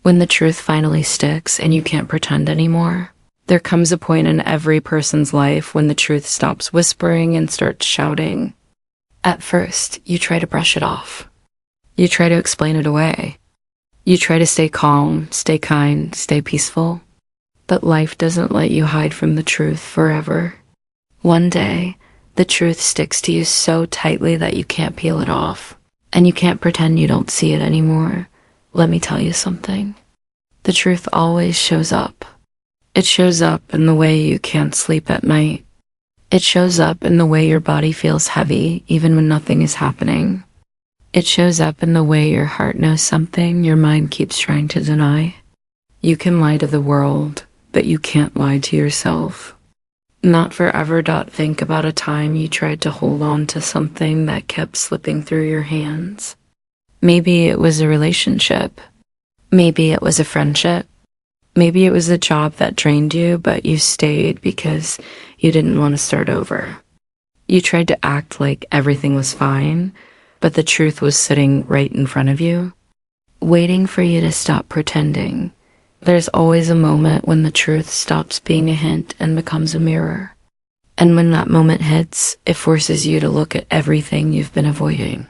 When the truth finally sticks and you can't pretend anymore. There comes a point in every person's life when the truth stops whispering and starts shouting. At first, you try to brush it off. You try to explain it away. You try to stay calm, stay kind, stay peaceful. But life doesn't let you hide from the truth forever. One day, the truth sticks to you so tightly that you can't peel it off. And you can't pretend you don't see it anymore. Let me tell you something. The truth always shows up. It shows up in the way you can't sleep at night. It shows up in the way your body feels heavy even when nothing is happening. It shows up in the way your heart knows something your mind keeps trying to deny. You can lie to the world, but you can't lie to yourself. Not forever. Think about a time you tried to hold on to something that kept slipping through your hands. Maybe it was a relationship. Maybe it was a friendship. Maybe it was a job that drained you, but you stayed because you didn't want to start over. You tried to act like everything was fine, but the truth was sitting right in front of you, waiting for you to stop pretending. There's always a moment when the truth stops being a hint and becomes a mirror. And when that moment hits, it forces you to look at everything you've been avoiding.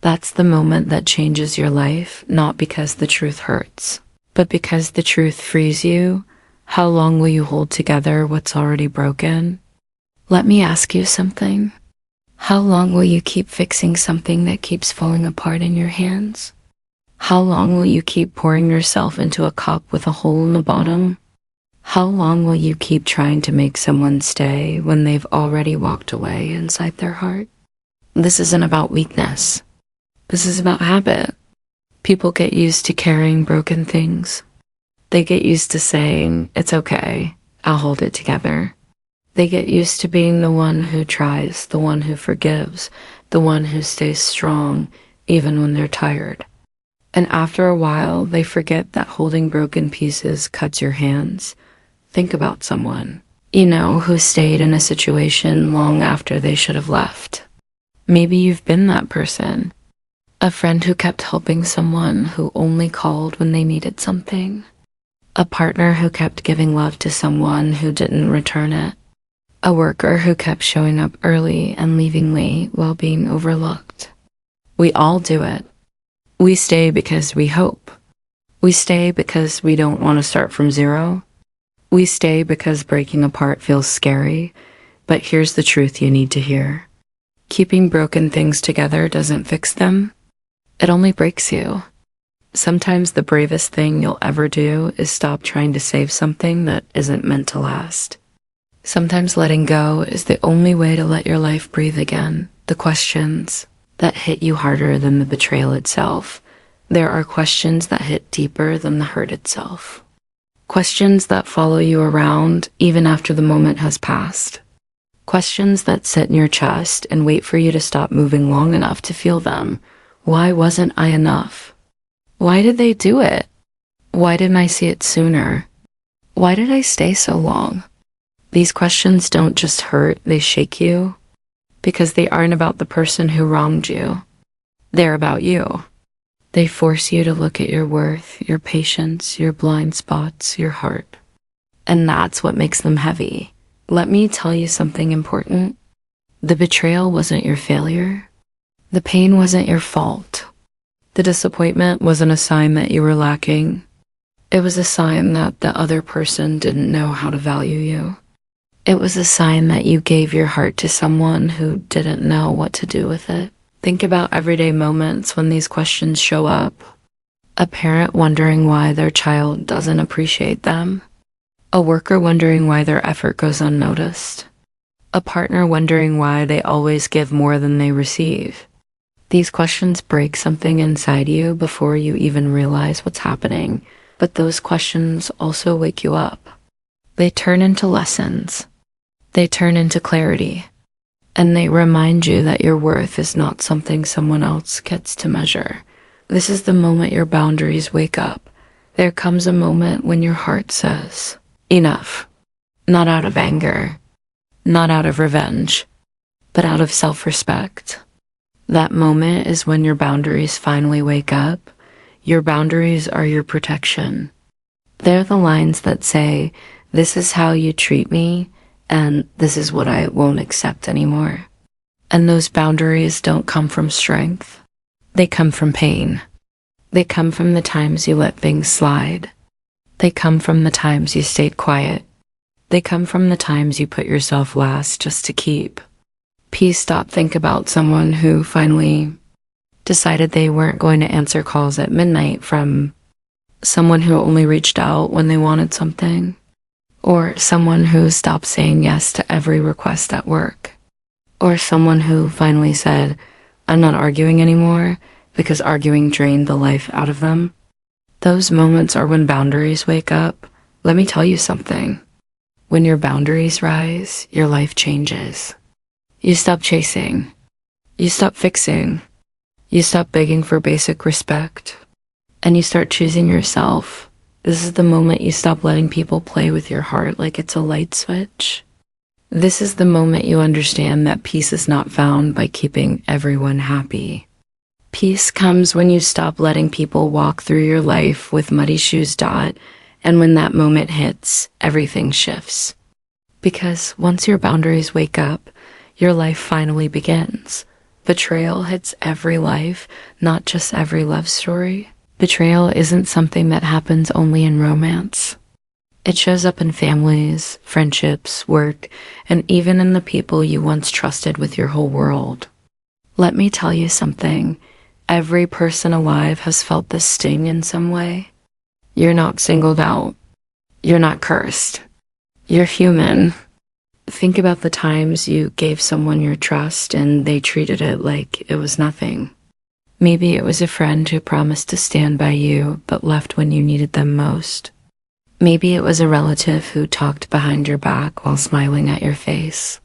That's the moment that changes your life, not because the truth hurts, but because the truth frees you. How long will you hold together what's already broken? Let me ask you something. How long will you keep fixing something that keeps falling apart in your hands? How long will you keep pouring yourself into a cup with a hole in the bottom? How long will you keep trying to make someone stay when they've already walked away inside their heart? This isn't about weakness. This is about habit. People get used to carrying broken things. They get used to saying, "It's okay, I'll hold it together." They get used to being the one who tries, the one who forgives, the one who stays strong, even when they're tired. And after a while, they forget that holding broken pieces cuts your hands. Think about someone, who stayed in a situation long after they should have left. Maybe you've been that person. A friend who kept helping someone who only called when they needed something. A partner who kept giving love to someone who didn't return it. A worker who kept showing up early and leaving late while being overlooked. We all do it. We stay because we hope. We stay because we don't want to start from zero. We stay because breaking apart feels scary. But here's the truth you need to hear. Keeping broken things together doesn't fix them. It only breaks you. Sometimes the bravest thing you'll ever do is stop trying to save something that isn't meant to last. Sometimes letting go is the only way to let your life breathe again. The questions that hit you harder than the betrayal itself. There are questions that hit deeper than the hurt itself. Questions that follow you around even after the moment has passed. Questions that sit in your chest and wait for you to stop moving long enough to feel them. Why wasn't I enough? Why did they do it? Why didn't I see it sooner? Why did I stay so long? These questions don't just hurt, they shake you. Because they aren't about the person who wronged you. They're about you. They force you to look at your worth, your patience, your blind spots, your heart. And that's what makes them heavy. Let me tell you something important. The betrayal wasn't your failure. The pain wasn't your fault. The disappointment wasn't a sign that you were lacking. It was a sign that the other person didn't know how to value you. It was a sign that you gave your heart to someone who didn't know what to do with it. Think about everyday moments when these questions show up. A parent wondering why their child doesn't appreciate them. A worker wondering why their effort goes unnoticed. A partner wondering why they always give more than they receive. These questions break something inside you before you even realize what's happening, but those questions also wake you up. They turn into lessons. They turn into clarity. And they remind you that your worth is not something someone else gets to measure. This is the moment your boundaries wake up. There comes a moment when your heart says, enough. Not out of anger, not out of revenge, but out of self-respect. That moment is when your boundaries finally wake up. Your boundaries are your protection. They're the lines that say, this is how you treat me, and this is what I won't accept anymore. And those boundaries don't come from strength. They come from pain. They come from the times you let things slide. They come from the times you stayed quiet. They come from the times you put yourself last just to keep peace. Think about someone who finally decided they weren't going to answer calls at midnight from someone who only reached out when they wanted something, or someone who stopped saying yes to every request at work, or someone who finally said, I'm not arguing anymore, because arguing drained the life out of them. Those moments are when boundaries wake up. Let me tell you something. When your boundaries rise, your life changes. You stop chasing. You stop fixing. You stop begging for basic respect. And you start choosing yourself. This is the moment you stop letting people play with your heart like it's a light switch. This is the moment you understand that peace is not found by keeping everyone happy. Peace comes when you stop letting people walk through your life with muddy shoes. And when that moment hits, everything shifts. Because once your boundaries wake up, your life finally begins. Betrayal hits every life, not just every love story. Betrayal isn't something that happens only in romance. It shows up in families, friendships, work, and even in the people you once trusted with your whole world. Let me tell you something. Every person alive has felt this sting in some way. You're not singled out. You're not cursed. You're human. Think about the times you gave someone your trust and they treated it like it was nothing. Maybe it was a friend who promised to stand by you but left when you needed them most. Maybe it was a relative who talked behind your back while smiling at your face.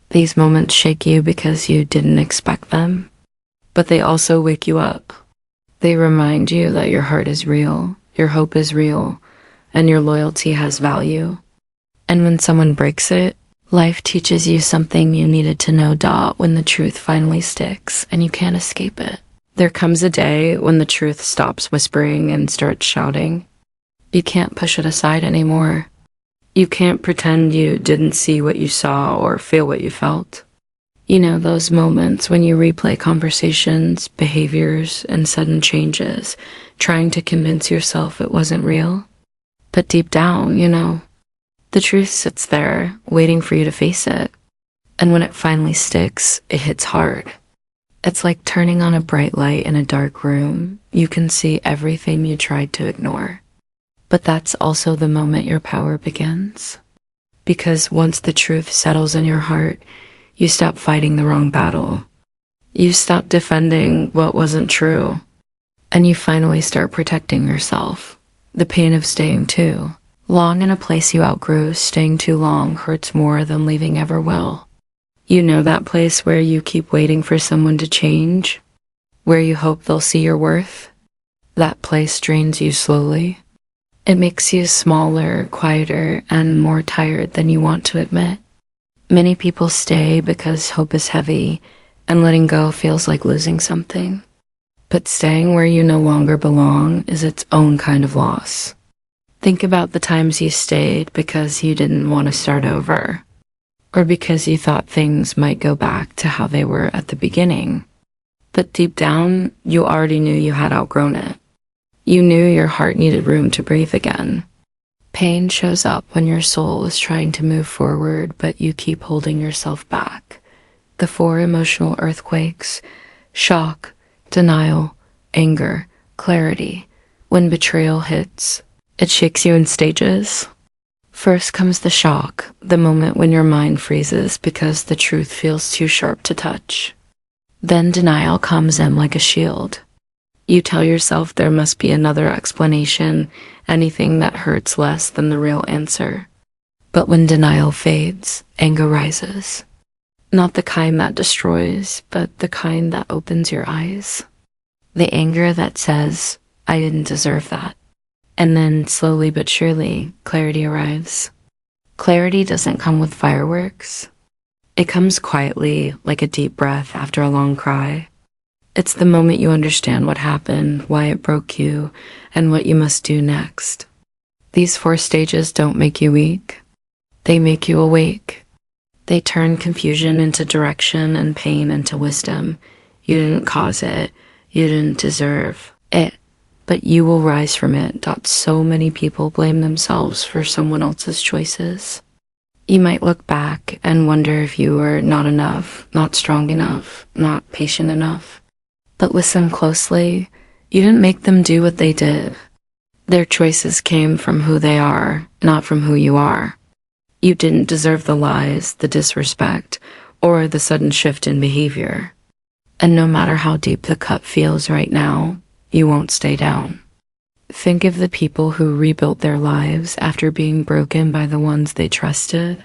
These moments shake you because you didn't expect them, but they also wake you up. They remind you that your heart is real, your hope is real, and your loyalty has value. And when someone breaks it, life teaches you something you needed to know. When the truth finally sticks and you can't escape it. There comes a day when the truth stops whispering and starts shouting. You can't push it aside anymore. You can't pretend you didn't see what you saw or feel what you felt. You know, those moments when you replay conversations, behaviors, and sudden changes, trying to convince yourself it wasn't real. But deep down, the truth sits there, waiting for you to face it. And when it finally sticks, it hits hard. It's like turning on a bright light in a dark room. You can see everything you tried to ignore. But that's also the moment your power begins. Because once the truth settles in your heart, you stop fighting the wrong battle. You stop defending what wasn't true. And you finally start protecting yourself. The pain of staying too long in a place you outgrew. Staying too long hurts more than leaving ever will. You know that place where you keep waiting for someone to change? Where you hope they'll see your worth? That place drains you slowly. It makes you smaller, quieter, and more tired than you want to admit. Many people stay because hope is heavy, and letting go feels like losing something. But staying where you no longer belong is its own kind of loss. Think about the times you stayed because you didn't want to start over, or because you thought things might go back to how they were at the beginning. But deep down, you already knew you had outgrown it. You knew your heart needed room to breathe again. Pain shows up when your soul is trying to move forward, but you keep holding yourself back. The 4 emotional earthquakes: shock, denial, anger, clarity. When betrayal hits, it shakes you in stages. First comes the shock, the moment when your mind freezes because the truth feels too sharp to touch. Then denial comes in like a shield. You tell yourself there must be another explanation, anything that hurts less than the real answer. But when denial fades, anger rises. Not the kind that destroys, but the kind that opens your eyes. The anger that says, I didn't deserve that. And then slowly but surely, clarity arrives. Clarity doesn't come with fireworks. It comes quietly, like a deep breath after a long cry. It's the moment you understand what happened, why it broke you, and what you must do next. These 4 stages don't make you weak. They make you awake. They turn confusion into direction and pain into wisdom. You didn't cause it. You didn't deserve it. But you will rise from it. So many people blame themselves for someone else's choices. You might look back and wonder if you were not enough, not strong enough, not patient enough. But listen closely. You didn't make them do what they did. Their choices came from who they are, not from who you are. You didn't deserve the lies, the disrespect, or the sudden shift in behavior. And no matter how deep the cut feels right now, you won't stay down. Think of the people who rebuilt their lives after being broken by the ones they trusted.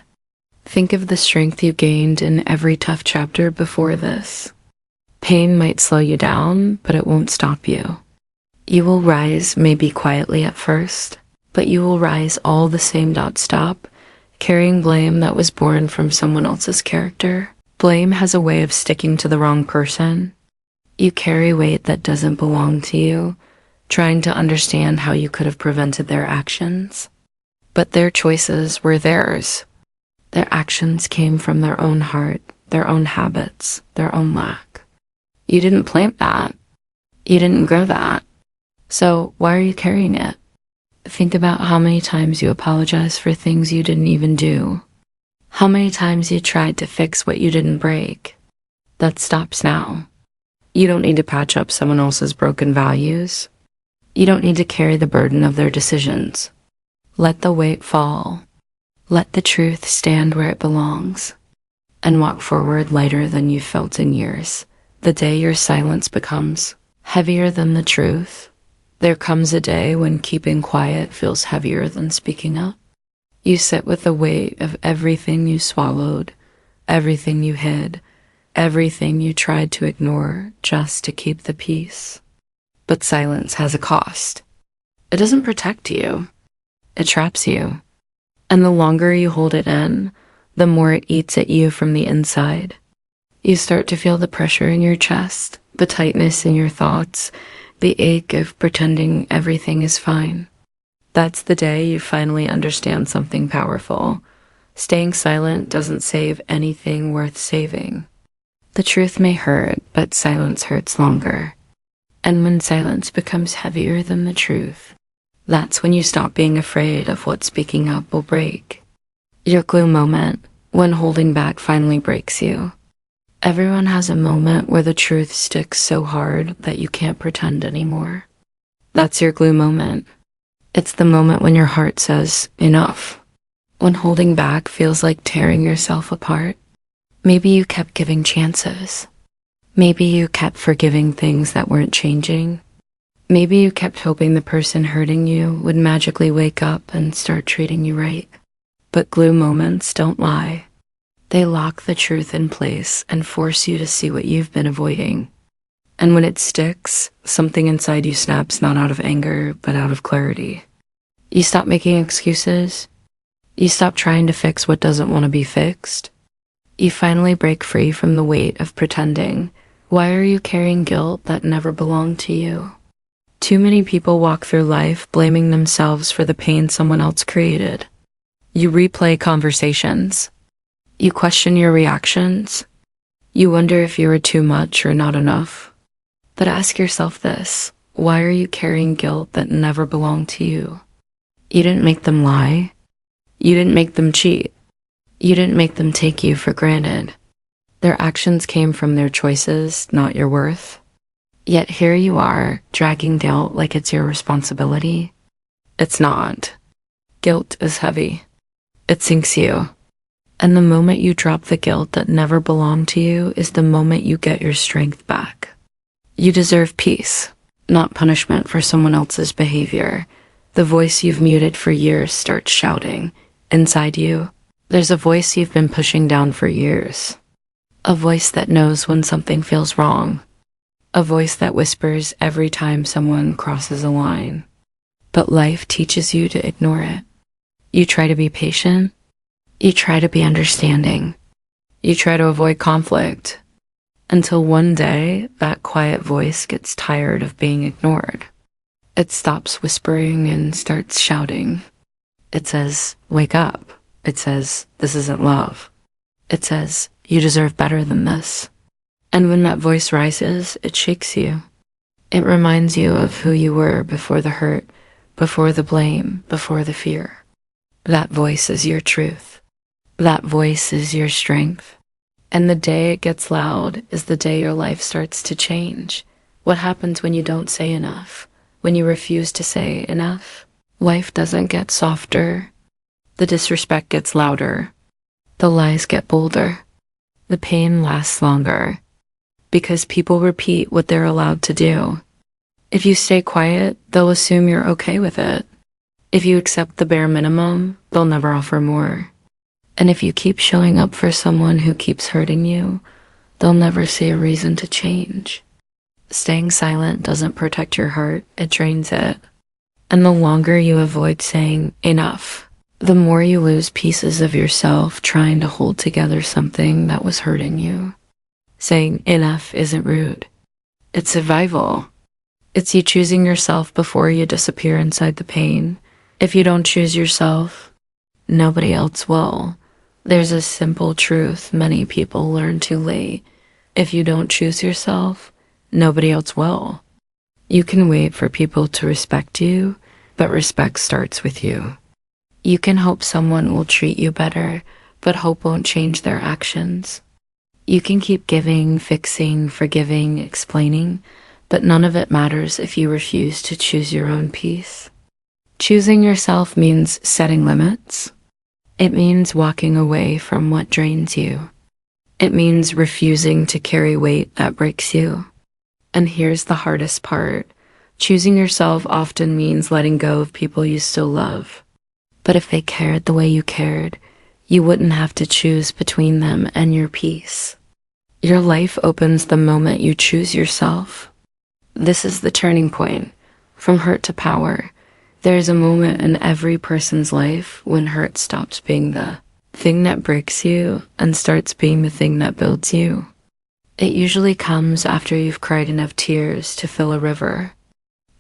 Think of the strength you gained in every tough chapter before this. Pain might slow you down, but it won't stop you. You will rise, maybe quietly at first, but you will rise all the same. Stop carrying blame that was born from someone else's character. Blame has a way of sticking to the wrong person. You carry weight that doesn't belong to you, trying to understand how you could have prevented their actions. But their choices were theirs. Their actions came from their own heart, their own habits, their own lack. You didn't plant that. You didn't grow that. So why are you carrying it? Think about how many times you apologize for things you didn't even do. How many times you tried to fix what you didn't break. That stops now. You don't need to patch up someone else's broken values. You don't need to carry the burden of their decisions. Let the weight fall. Let the truth stand where it belongs. And walk forward lighter than you've felt in years. The day your silence becomes heavier than the truth, there comes a day when keeping quiet feels heavier than speaking up. You sit with the weight of everything you swallowed, everything you hid, everything you tried to ignore just to keep the peace. But silence has a cost. It doesn't protect you. It traps you. And the longer you hold it in, the more it eats at you from the inside. You start to feel the pressure in your chest, the tightness in your thoughts, the ache of pretending everything is fine. That's the day you finally understand something powerful. Staying silent doesn't save anything worth saving. The truth may hurt, but silence hurts longer. And when silence becomes heavier than the truth, that's when you stop being afraid of what speaking up will break. Your glue moment, when holding back finally breaks you. Everyone has a moment where the truth sticks so hard that you can't pretend anymore. That's your glue moment. It's the moment when your heart says, enough. When holding back feels like tearing yourself apart. Maybe you kept giving chances. Maybe you kept forgiving things that weren't changing. Maybe you kept hoping the person hurting you would magically wake up and start treating you right. But glue moments don't lie. They lock the truth in place and force you to see what you've been avoiding. And when it sticks, something inside you snaps, not out of anger, but out of clarity. You stop making excuses. You stop trying to fix what doesn't want to be fixed. You finally break free from the weight of pretending. Why are you carrying guilt that never belonged to you? Too many people walk through life blaming themselves for the pain someone else created. You replay conversations. You question your reactions. You wonder if you were too much or not enough. But ask yourself this: why are you carrying guilt that never belonged to you? You didn't make them lie. You didn't make them cheat. You didn't make them take you for granted. Their actions came from their choices, not your worth. Yet here you are, dragging guilt like it's your responsibility. It's not. Guilt is heavy. It sinks you. And the moment you drop the guilt that never belonged to you is the moment you get your strength back. You deserve peace, not punishment for someone else's behavior. The voice you've muted for years starts shouting. Inside you, there's a voice you've been pushing down for years. A voice that knows when something feels wrong. A voice that whispers every time someone crosses a line. But life teaches you to ignore it. You try to be patient. You try to be understanding. You try to avoid conflict. until one day that quiet voice gets tired of being ignored. It stops whispering and starts shouting. It says, wake up. It says, this isn't love. It says, you deserve better than this. And when that voice rises, it shakes you. It reminds you of who you were before the hurt, before the blame, before the fear. That voice is your truth. That voice is your strength. And the day it gets loud is the day your life starts to change. What happens when you don't say enough? When you refuse to say enough? Life doesn't get softer. The disrespect gets louder. The lies get bolder. The pain lasts longer. Because people repeat what they're allowed to do. If you stay quiet, they'll assume you're okay with it. If you accept the bare minimum, they'll never offer more. And if you keep showing up for someone who keeps hurting you, they'll never see a reason to change. Staying silent doesn't protect your heart, it drains it. And the longer you avoid saying enough, the more you lose pieces of yourself trying to hold together something that was hurting you. Saying enough isn't rude. It's survival. It's you choosing yourself before you disappear inside the pain. If you don't choose yourself, nobody else will. There's a simple truth many people learn too late. If you don't choose yourself, nobody else will. You can wait for people to respect you, but respect starts with you. You can hope someone will treat you better, but hope won't change their actions. You can keep giving, fixing, forgiving, explaining, but none of it matters if you refuse to choose your own peace. Choosing yourself means setting limits. It means walking away from what drains you. It means refusing to carry weight that breaks you. And here's the hardest part. Choosing yourself often means letting go of people you still love. But if they cared the way you cared, you wouldn't have to choose between them and your peace. Your life opens the moment you choose yourself. This is the turning point. From hurt to power. There's a moment in every person's life when hurt stops being the thing that breaks you and starts being the thing that builds you. It usually comes after you've cried enough tears to fill a river.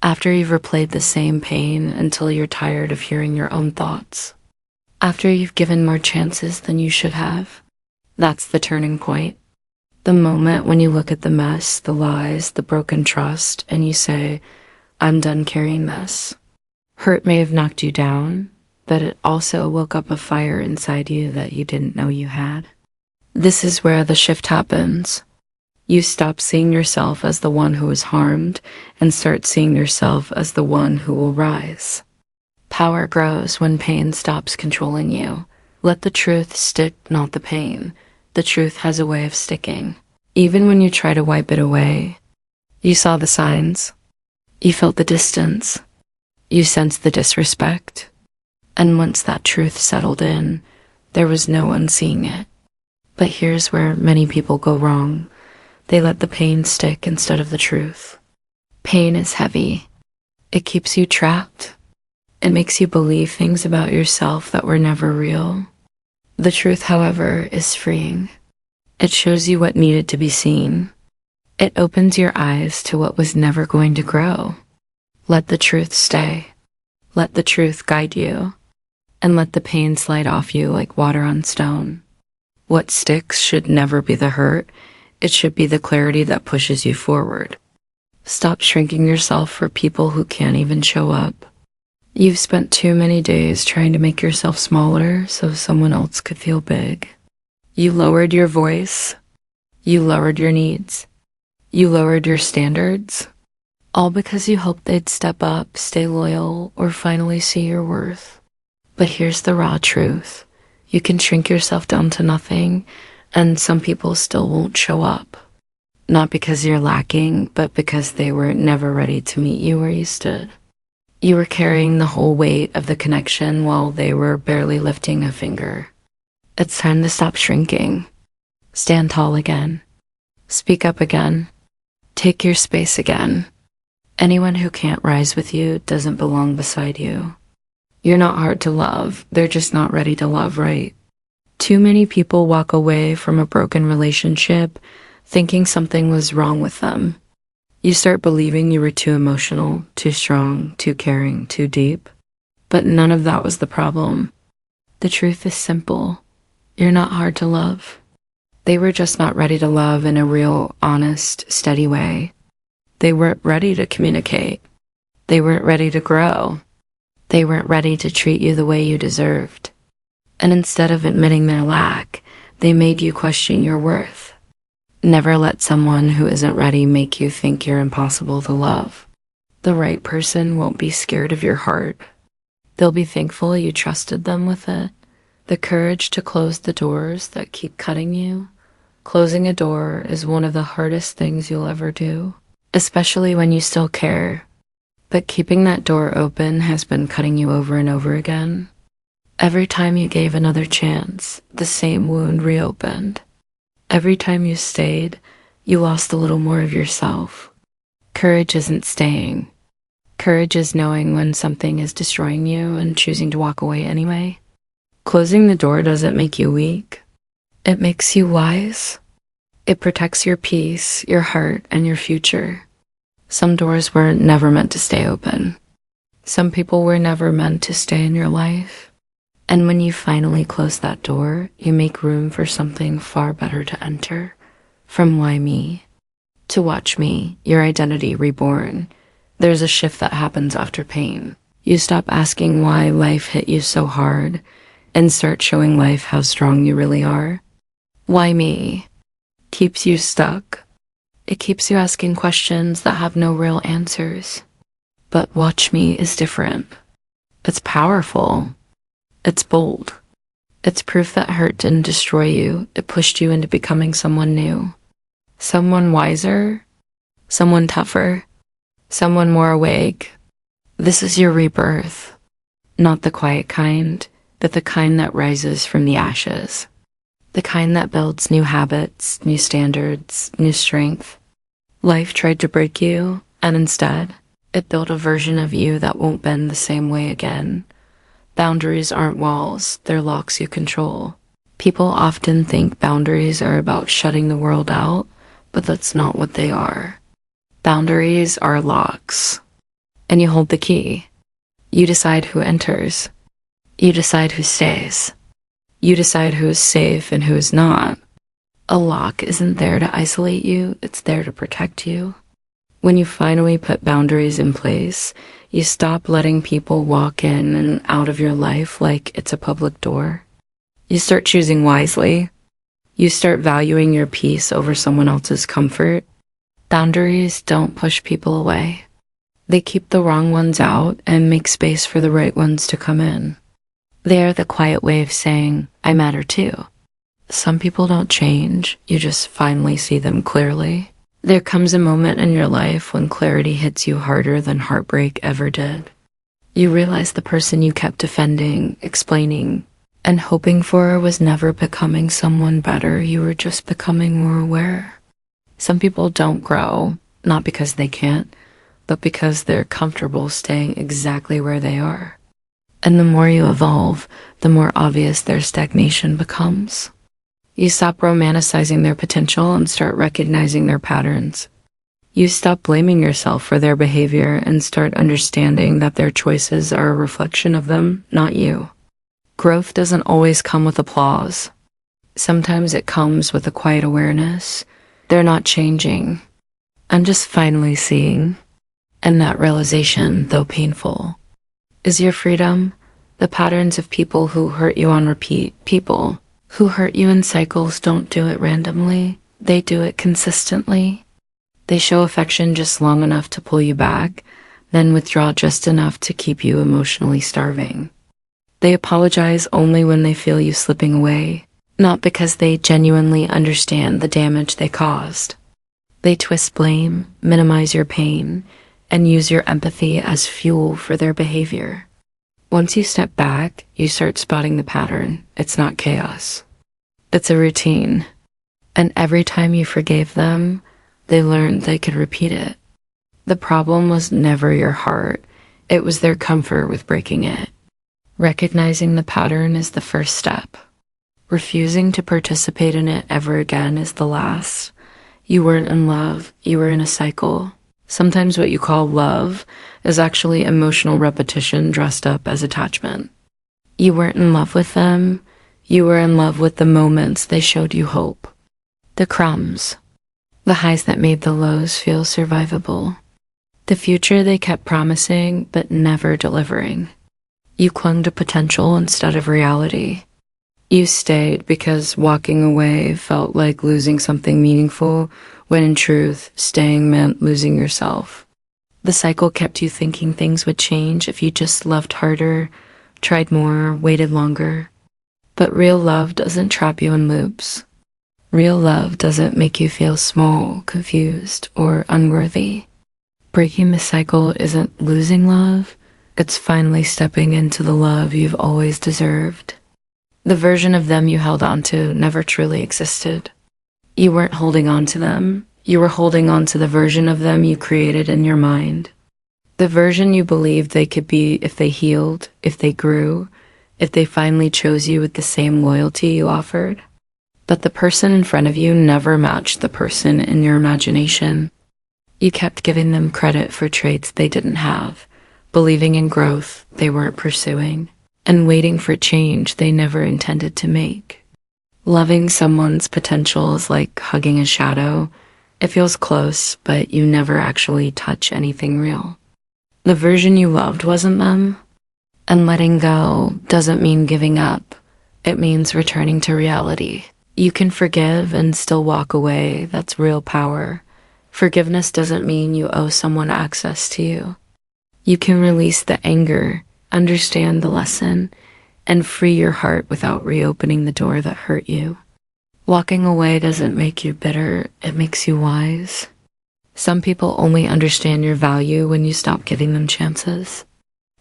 After you've replayed the same pain until you're tired of hearing your own thoughts. After you've given more chances than you should have. That's the turning point. The moment when you look at the mess, the lies, the broken trust, and you say, I'm done carrying this. Hurt may have knocked you down, but it also woke up a fire inside you that you didn't know you had. This is where the shift happens. You stop seeing yourself as the one who was harmed and start seeing yourself as the one who will rise. Power grows when pain stops controlling you. Let the truth stick, not the pain. The truth has a way of sticking. Even when you try to wipe it away, you saw the signs. You felt the distance. You sensed the disrespect. And once that truth settled in, there was no one seeing it. But here's where many people go wrong. They let the pain stick instead of the truth. Pain is heavy. It keeps you trapped. It makes you believe things about yourself that were never real. The truth, however, is freeing. It shows you what needed to be seen. It opens your eyes to what was never going to grow. Let the truth stay. Let the truth guide you. And let the pain slide off you like water on stone. What sticks should never be the hurt. It should be the clarity that pushes you forward. Stop shrinking yourself for people who can't even show up. You've spent too many days trying to make yourself smaller so someone else could feel big. You lowered your voice. You lowered your needs. You lowered your standards. All because you hoped they'd step up, stay loyal, or finally see your worth. But here's the raw truth. You can shrink yourself down to nothing, and some people still won't show up. Not because you're lacking, but because they were never ready to meet you where you stood. You were carrying the whole weight of the connection while they were barely lifting a finger. It's time to stop shrinking. Stand tall again. Speak up again. Take your space again. Anyone who can't rise with you doesn't belong beside you. You're not hard to love, they're just not ready to love right. Too many people walk away from a broken relationship thinking something was wrong with them. You start believing you were too emotional, too strong, too caring, too deep. But none of that was the problem. The truth is simple. You're not hard to love. They were just not ready to love in a real, honest, steady way. They weren't ready to communicate. They weren't ready to grow. They weren't ready to treat you the way you deserved. And instead of admitting their lack, they made you question your worth. Never let someone who isn't ready make you think you're impossible to love. The right person won't be scared of your heart. They'll be thankful you trusted them with it. The courage to close the doors that keep cutting you. Closing a door is one of the hardest things you'll ever do, especially when you still care. But keeping that door open has been cutting you over and over again. Every time you gave another chance, the same wound reopened. Every time you stayed, you lost a little more of yourself. Courage isn't staying. Courage is knowing when something is destroying you and choosing to walk away anyway. Closing the door doesn't make you weak. It makes you wise. It protects your peace, your heart, and your future. Some doors were never meant to stay open. Some people were never meant to stay in your life. And when you finally close that door, you make room for something far better to enter. From why me? To watch me, your identity reborn. There's a shift that happens after pain. You stop asking why life hit you so hard and start showing life how strong you really are. Why me? Keeps you stuck. It keeps you asking questions that have no real answers. But watch me is different. It's powerful. It's bold. It's proof that hurt didn't destroy you. It pushed you into becoming someone new. Someone wiser. Someone tougher. Someone more awake. This is your rebirth. Not the quiet kind, but the kind that rises from the ashes. The kind that builds new habits, new standards, new strength. Life tried to break you, and instead, it built a version of you that won't bend the same way again. Boundaries aren't walls, they're locks you control. People often think boundaries are about shutting the world out, but that's not what they are. Boundaries are locks, and you hold the key. You decide who enters. You decide who stays. You decide who is safe and who is not. A lock isn't there to isolate you, it's there to protect you. When you finally put boundaries in place, you stop letting people walk in and out of your life like it's a public door. You start choosing wisely. You start valuing your peace over someone else's comfort. Boundaries don't push people away. They keep the wrong ones out and make space for the right ones to come in. They are the quiet way of saying, I matter too. Some people don't change, you just finally see them clearly. There comes a moment in your life when clarity hits you harder than heartbreak ever did. You realize the person you kept defending, explaining, and hoping for was never becoming someone better, you were just becoming more aware. Some people don't grow, not because they can't, but because they're comfortable staying exactly where they are. And the more you evolve, the more obvious their stagnation becomes. You stop romanticizing their potential and start recognizing their patterns. You stop blaming yourself for their behavior and start understanding that their choices are a reflection of them, not you. Growth doesn't always come with applause. Sometimes it comes with a quiet awareness. They're not changing. I'm just finally seeing. And that realization, though painful, is your freedom. The patterns of people who hurt you on repeat, people who hurt you in cycles don't do it randomly. They do it consistently. They show affection just long enough to pull you back, then withdraw just enough to keep you emotionally starving. They apologize only when they feel you slipping away, not because they genuinely understand the damage they caused. They twist blame, minimize your pain, and use your empathy as fuel for their behavior. Once you step back, you start spotting the pattern. It's not chaos. It's a routine. And every time you forgave them, they learned they could repeat it. The problem was never your heart. It was their comfort with breaking it. Recognizing the pattern is the first step. Refusing to participate in it ever again is the last. You weren't in love, you were in a cycle. Sometimes what you call love is actually emotional repetition dressed up as attachment. You weren't in love with them, you were in love with the moments they showed you hope. The crumbs. The highs that made the lows feel survivable. The future they kept promising but never delivering. You clung to potential instead of reality. You stayed because walking away felt like losing something meaningful, when in truth, staying meant losing yourself. The cycle kept you thinking things would change if you just loved harder, tried more, waited longer. But real love doesn't trap you in loops. Real love doesn't make you feel small, confused, or unworthy. Breaking the cycle isn't losing love, it's finally stepping into the love you've always deserved. The version of them you held on to never truly existed. You weren't holding on to them, you were holding on to the version of them you created in your mind. The version you believed they could be if they healed, if they grew, if they finally chose you with the same loyalty you offered. But the person in front of you never matched the person in your imagination. You kept giving them credit for traits they didn't have, believing in growth they weren't pursuing, and waiting for change they never intended to make. Loving someone's potential is like hugging a shadow. It feels close, but you never actually touch anything real. The version you loved wasn't them. And letting go doesn't mean giving up. It means returning to reality. You can forgive and still walk away. That's real power. Forgiveness doesn't mean you owe someone access to you. You can release the anger, understand the lesson, and free your heart without reopening the door that hurt you. Walking away doesn't make you bitter, it makes you wise. Some people only understand your value when you stop giving them chances.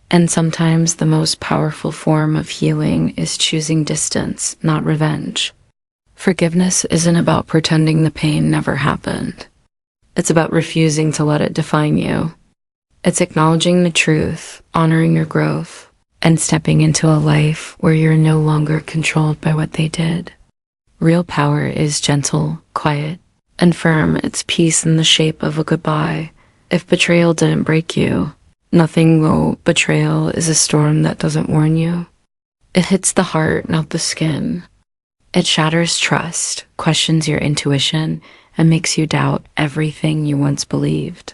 And sometimes the most powerful form of healing is choosing distance, not revenge. Forgiveness isn't about pretending the pain never happened. It's about refusing to let it define you. It's acknowledging the truth, honoring your growth, and stepping into a life where you're no longer controlled by what they did. Real power is gentle, quiet, and firm. It's peace in the shape of a goodbye. If betrayal didn't break you, nothing will. Betrayal is a storm that doesn't warn you. It hits the heart, not the skin. It shatters trust, questions your intuition, and makes you doubt everything you once believed.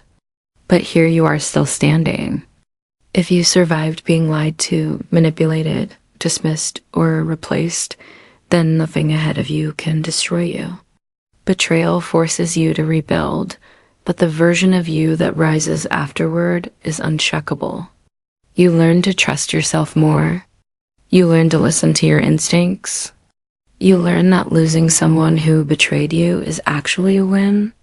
But here you are still standing. If you survived being lied to, manipulated, dismissed, or replaced, then nothing ahead of you can destroy you. Betrayal forces you to rebuild, but the version of you that rises afterward is uncheckable. You learn to trust yourself more. You learn to listen to your instincts. You learn that losing someone who betrayed you is actually a win.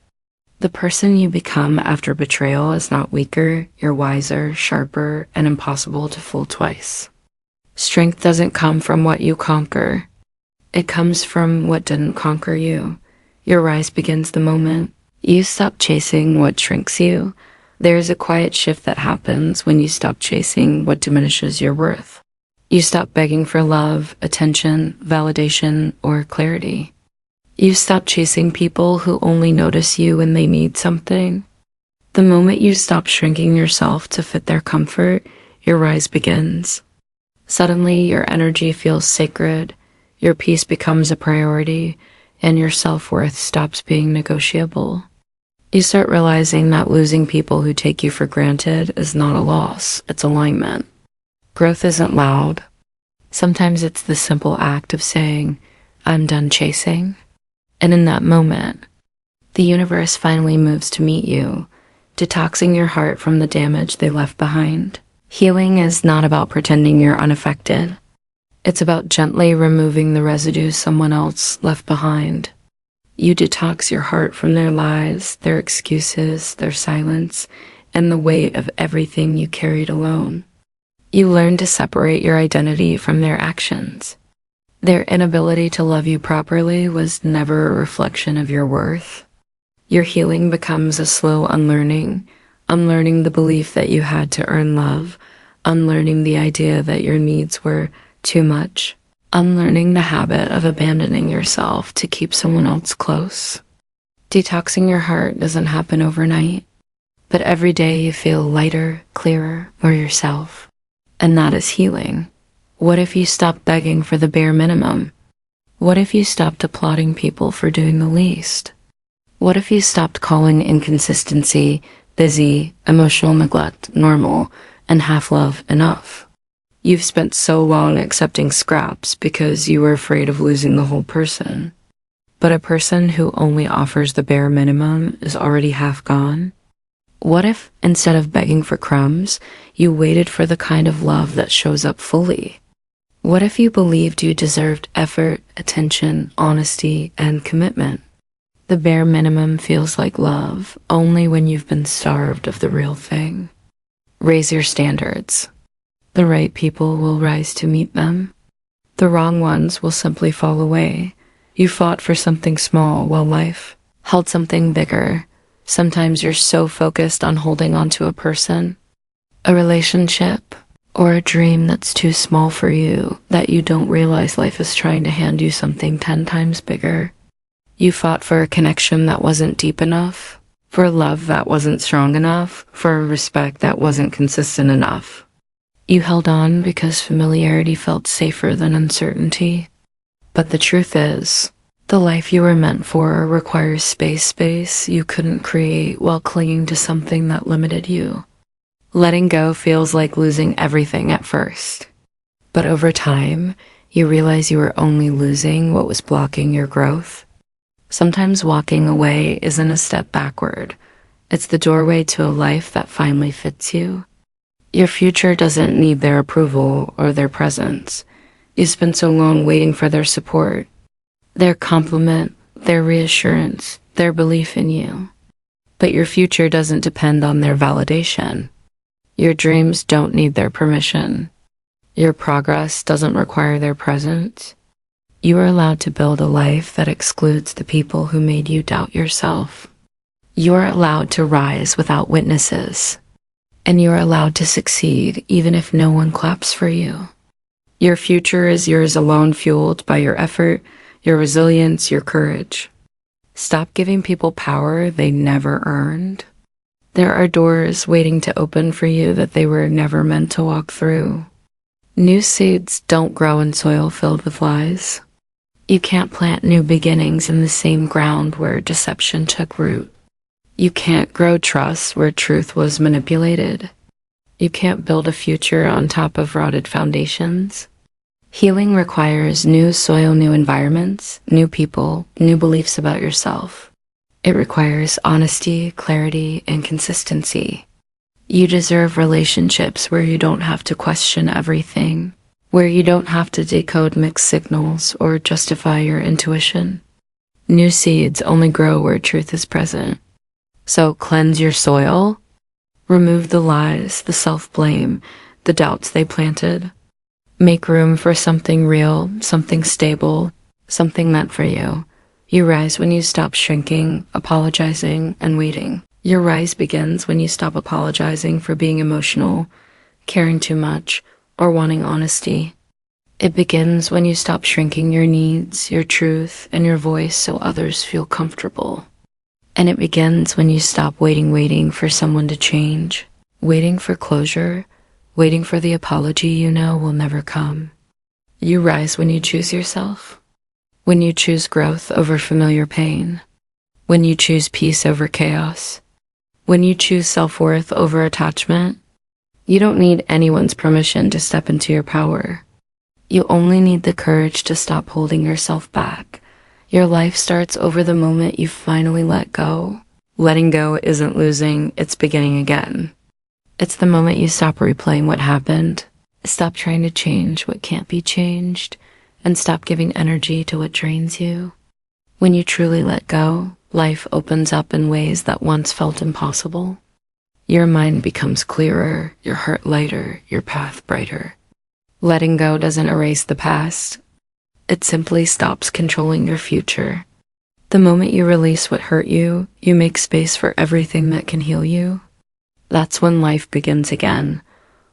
The person you become after betrayal is not weaker, you're wiser, sharper, and impossible to fool twice. Strength doesn't come from what you conquer. It comes from what didn't conquer you. Your rise begins the moment you stop chasing what shrinks you. There is a quiet shift that happens when you stop chasing what diminishes your worth. You stop begging for love, attention, validation, or clarity. You stop chasing people who only notice you when they need something. The moment you stop shrinking yourself to fit their comfort, your rise begins. Suddenly, your energy feels sacred, your peace becomes a priority, and your self-worth stops being negotiable. You start realizing that losing people who take you for granted is not a loss, it's alignment. Growth isn't loud. Sometimes it's the simple act of saying, I'm done chasing. And in that moment, the universe finally moves to meet you, detoxing your heart from the damage they left behind. Healing is not about pretending you're unaffected. It's about gently removing the residue someone else left behind. You detox your heart from their lies, their excuses, their silence, and the weight of everything you carried alone. You learn to separate your identity from their actions. Their inability to love you properly was never a reflection of your worth. Your healing becomes a slow unlearning the belief that you had to earn love, unlearning the idea that your needs were too much, unlearning the habit of abandoning yourself to keep someone else close. Detoxing your heart doesn't happen overnight, but every day you feel lighter, clearer, more yourself. And that is healing. What if you stopped begging for the bare minimum? What if you stopped applauding people for doing the least? What if you stopped calling inconsistency, busy, emotional neglect normal, and half-love enough? You've spent so long accepting scraps because you were afraid of losing the whole person. But a person who only offers the bare minimum is already half gone. What if, instead of begging for crumbs, you waited for the kind of love that shows up fully? What if you believed you deserved effort, attention, honesty, and commitment? The bare minimum feels like love only when you've been starved of the real thing. Raise your standards. The right people will rise to meet them. The wrong ones will simply fall away. You fought for something small while life held something bigger. Sometimes you're so focused on holding on to a person, a relationship, or a dream that's too small for you that you don't realize life is trying to hand you something 10 times bigger. You fought for a connection that wasn't deep enough, for love that wasn't strong enough, for respect that wasn't consistent enough. You held on because familiarity felt safer than uncertainty. But the truth is, the life you were meant for requires space you couldn't create while clinging to something that limited you. Letting go feels like losing everything at first. But over time, you realize you were only losing what was blocking your growth. Sometimes walking away isn't a step backward. It's the doorway to a life that finally fits you. Your future doesn't need their approval or their presence. You spent so long waiting for their support, their compliment, their reassurance, their belief in you. But your future doesn't depend on their validation. Your dreams don't need their permission. Your progress doesn't require their presence. You are allowed to build a life that excludes the people who made you doubt yourself. You are allowed to rise without witnesses. And you are allowed to succeed even if no one claps for you. Your future is yours alone, fueled by your effort, your resilience, your courage. Stop giving people power they never earned. There are doors waiting to open for you that they were never meant to walk through. New seeds don't grow in soil filled with lies. You can't plant new beginnings in the same ground where deception took root. You can't grow trust where truth was manipulated. You can't build a future on top of rotted foundations. Healing requires new soil, new environments, new people, new beliefs about yourself. It requires honesty, clarity, and consistency. You deserve relationships where you don't have to question everything, where you don't have to decode mixed signals or justify your intuition. New seeds only grow where truth is present. So cleanse your soil. Remove the lies, the self-blame, the doubts they planted. Make room for something real, something stable, something meant for you. You rise when you stop shrinking, apologizing, and waiting. Your rise begins when you stop apologizing for being emotional, caring too much, or wanting honesty. It begins when you stop shrinking your needs, your truth, and your voice so others feel comfortable. And it begins when you stop waiting for someone to change, waiting for closure, waiting for the apology you know will never come. You rise when you choose yourself, when you choose growth over familiar pain, when you choose peace over chaos, when you choose self-worth over attachment. You don't need anyone's permission to step into your power. You only need the courage to stop holding yourself back. Your life starts over the moment you finally let go. Letting go isn't losing, it's beginning again. It's the moment you stop replaying what happened, stop trying to change what can't be changed, and stop giving energy to what drains you. When you truly let go, life opens up in ways that once felt impossible. Your mind becomes clearer, your heart lighter, your path brighter. Letting go doesn't erase the past. It simply stops controlling your future. The moment you release what hurt you, you make space for everything that can heal you. That's when life begins again.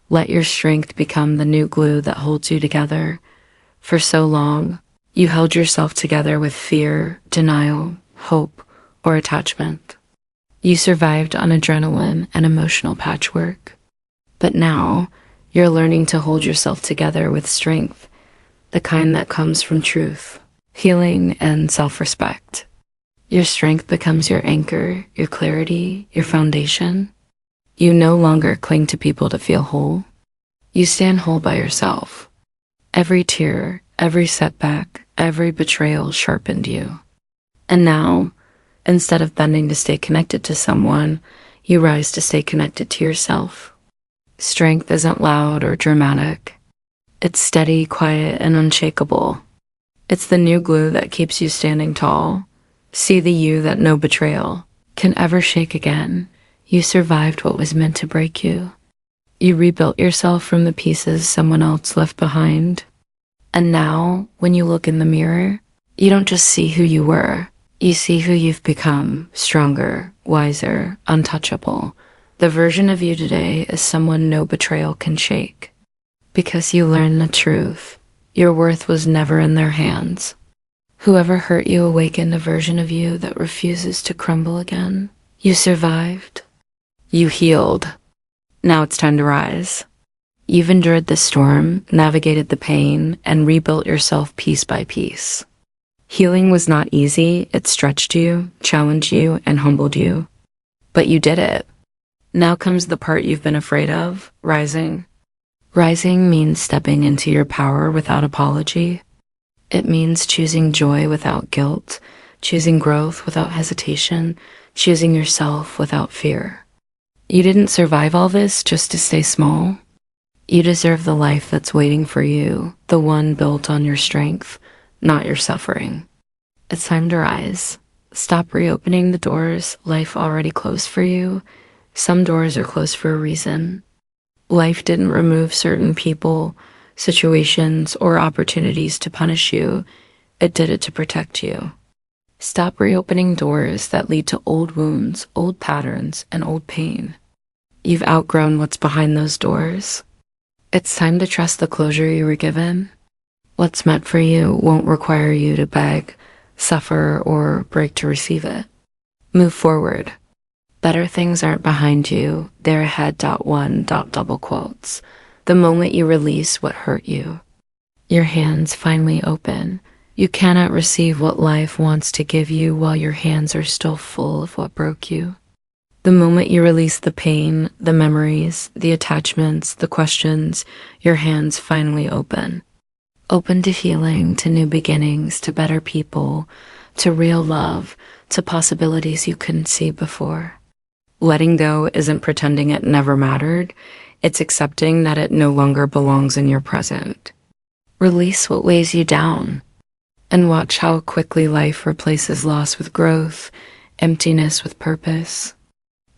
Let your strength become the new glue that holds you together. For so long, you held yourself together with fear, denial, hope, or attachment. You survived on adrenaline and emotional patchwork. But now, you're learning to hold yourself together with strength, the kind that comes from truth, healing, and self-respect. Your strength becomes your anchor, your clarity, your foundation. You no longer cling to people to feel whole. You stand whole by yourself. Every tear, every setback, every betrayal sharpened you. And now, instead of bending to stay connected to someone, you rise to stay connected to yourself. Strength isn't loud or dramatic. It's steady, quiet, and unshakable. It's the new glue that keeps you standing tall. See the you that no betrayal can ever shake again. You survived what was meant to break you. You rebuilt yourself from the pieces someone else left behind. And now, when you look in the mirror, you don't just see who you were. You see who you've become, stronger, wiser, untouchable. The version of you today is someone no betrayal can shake. Because you learned the truth. Your worth was never in their hands. Whoever hurt you awakened a version of you that refuses to crumble again. You survived. You healed. Now it's time to rise. You've endured the storm, navigated the pain, and rebuilt yourself piece by piece. Healing was not easy. It stretched you, challenged you, and humbled you. But you did it. Now comes the part you've been afraid of, rising. Rising means stepping into your power without apology. It means choosing joy without guilt, choosing growth without hesitation, choosing yourself without fear. You didn't survive all this just to stay small. You deserve the life that's waiting for you, the one built on your strength, not your suffering. It's time to rise. Stop reopening the doors life already closed for you. Some doors are closed for a reason. Life didn't remove certain people, situations, or opportunities to punish you. It did it to protect you. Stop reopening doors that lead to old wounds, old patterns, and old pain. You've outgrown what's behind those doors. It's time to trust the closure you were given. What's meant for you won't require you to beg, suffer, or break to receive it. Move forward. Better things aren't behind you, they're ahead. One double quotes. The moment you release what hurt you, your hands finally open. You cannot receive what life wants to give you while your hands are still full of what broke you. The moment you release the pain, the memories, the attachments, the questions, your hands finally open. Open to healing, to new beginnings, to better people, to real love, to possibilities you couldn't see before. Letting go isn't pretending it never mattered. It's accepting that it no longer belongs in your present. Release what weighs you down, and watch how quickly life replaces loss with growth, emptiness with purpose,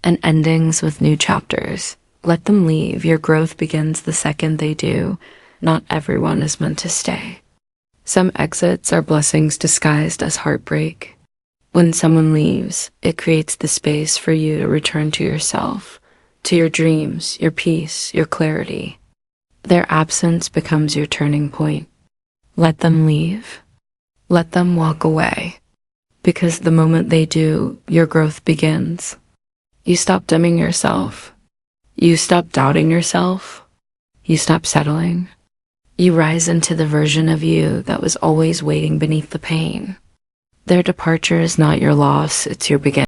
and endings with new chapters. Let them leave. Your growth begins the second they do. Not everyone is meant to stay. Some exits are blessings disguised as heartbreak. When someone leaves, it creates the space for you to return to yourself, to your dreams, your peace, your clarity. Their absence becomes your turning point. Let them leave. Let them walk away. Because the moment they do, your growth begins. You stop dimming yourself. You stop doubting yourself. You stop settling. You rise into the version of you that was always waiting beneath the pain. Their departure is not your loss, it's your beginning.